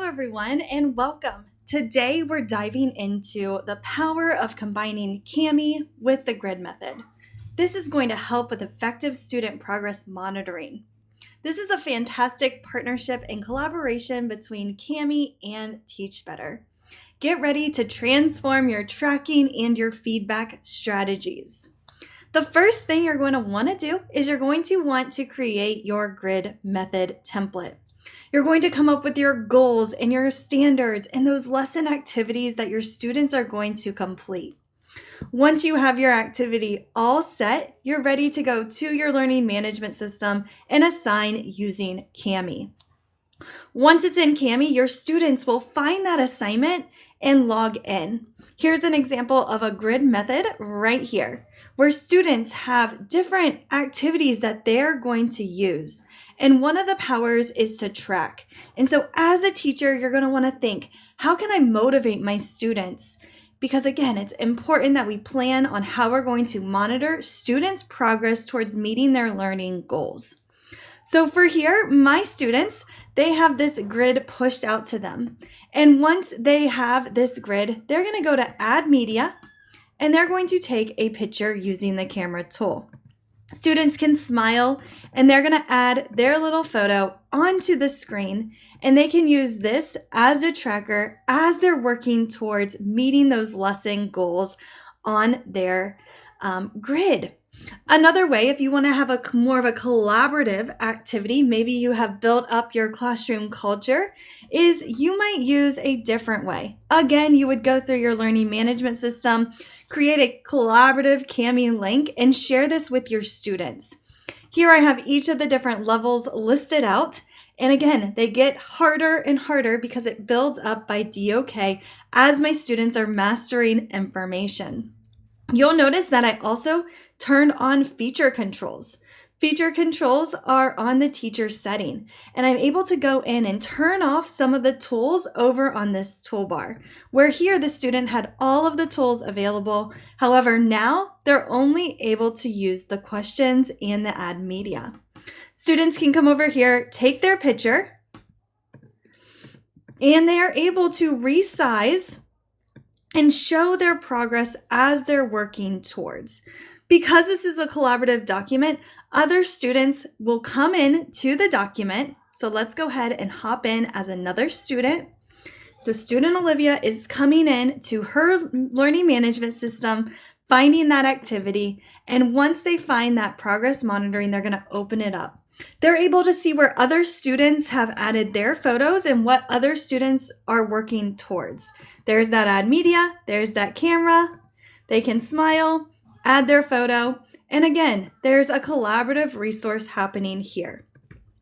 everyone, and welcome. Today, we're diving into the power of combining Kami with the grid method. This is going to help with effective student progress monitoring. This is a fantastic partnership and collaboration between Kami and TeachBetter. Get ready to transform your tracking and your feedback strategies. The first thing you're going to want to do is you're going to want to create your grid method template. You're going to come up with your goals and your standards and those lesson activities that your students are going to complete. Once you have your activity all set, you're ready to go to your learning management system and assign using Kami. Once it's in Kami, your students will find that assignment and log in. Here's an example of a grid method right here, where students have different activities that they're going to use. And one of the powers is to track. And so as a teacher, you're going to want to think, how can I motivate my students? Because again, it's important that we plan on how we're going to monitor students' progress towards meeting their learning goals. So for here, my students, they have this grid pushed out to them. And once they have this grid, they're going to go to Add Media, and they're going to take a picture using the camera tool. Students can smile, and they're going to add their little photo onto the screen, and they can use this as a tracker as they're working towards meeting those lesson goals on their grid. Another way, if you want to have a more of a collaborative activity, maybe you have built up your classroom culture, is you might use a different way. Again, you would go through your learning management system, create a collaborative Kami link, and share this with your students. Here I have each of the different levels listed out. And again, they get harder and harder because it builds up by DOK as my students are mastering information. You'll notice that I also turned on feature controls. Feature controls are on the teacher setting, and I'm able to go in and turn off some of the tools over on this toolbar, where here the student had all of the tools available. However, now they're only able to use the questions and the add media. Students can come over here, take their picture, and they are able to resize and show their progress as they're working towards. Because this is a collaborative document, other students will come in to the document. So let's go ahead and hop in as another student. So student Olivia is coming in to her learning management system, finding that activity. And once they find that progress monitoring, they're going to open it up. They're able to see where other students have added their photos and what other students are working towards. There's that add media, there's that camera. They can smile, add their photo, and again, there's a collaborative resource happening here.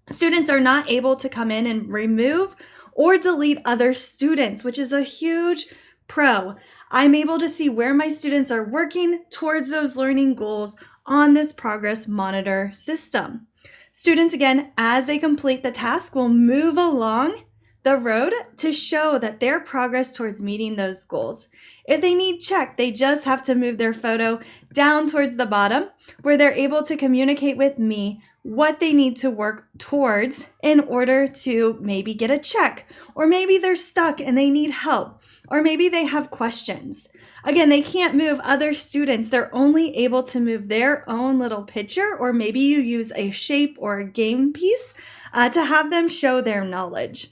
Students are not able to come in and remove or delete other students, which is a huge pro. I'm able to see where my students are working towards those learning goals on this progress monitor system. Students, again, as they complete the task, will move along the road to show that their progress towards meeting those goals. If they need check, they just have to move their photo down towards the bottom where they're able to communicate with me what they need to work towards in order to maybe get a check, or maybe they're stuck and they need help, or maybe they have questions. Again, they can't move other students. They're only able to move their own little picture, or maybe you use a shape or a game piece to have them show their knowledge.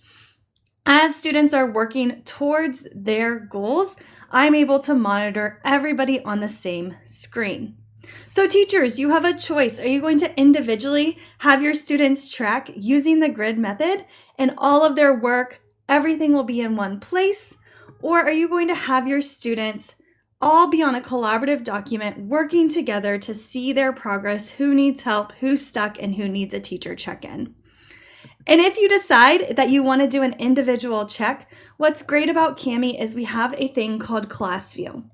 As students are working towards their goals, I'm able to monitor everybody on the same screen. So teachers, you have a choice. Are you going to individually have your students track using the grid method and all of their work, everything will be in one place? Or are you going to have your students all be on a collaborative document working together to see their progress, who needs help, who's stuck, and who needs a teacher check-in? And if you decide that you want to do an individual check, what's great about Kami is we have a thing called Class View.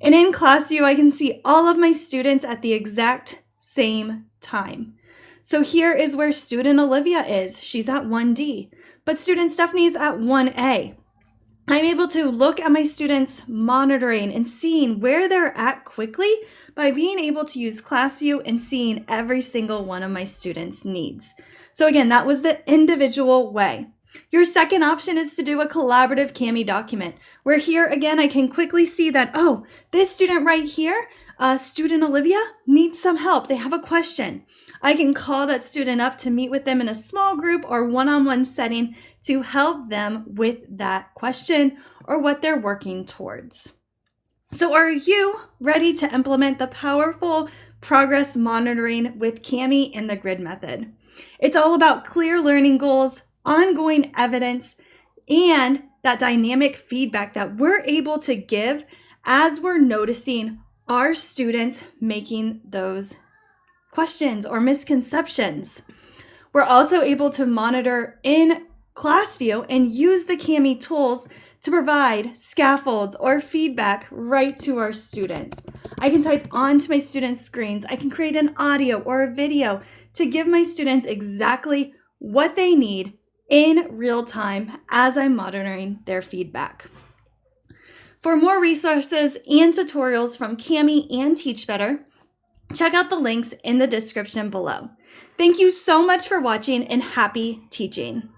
And in Class View, I can see all of my students at the exact same time. So here is where student Olivia is. She's at 1D, but student Stephanie is at 1A. I'm able to look at my students monitoring and seeing where they're at quickly by being able to use Class View and seeing every single one of my students' needs. So again, that was the individual way. Your second option is to do a collaborative Kami document, where here again I can quickly see that, oh, this student right here, student Olivia, needs some help. They have a question. I can call that student up to meet with them in a small group or one-on-one setting to help them with that question or what they're working towards. So are you ready to implement the powerful progress monitoring with Kami in the grid method? It's all about clear learning goals, ongoing evidence, and that dynamic feedback that we're able to give as we're noticing our students making those questions or misconceptions. We're also able to monitor in class view and use the Kami tools to provide scaffolds or feedback right to our students. I can type onto my students' screens. I can create an audio or a video to give my students exactly what they need in real time as I'm monitoring their feedback. For more resources and tutorials from Kami and Teach Better, check out the links in the description below. Thank you so much for watching and happy teaching.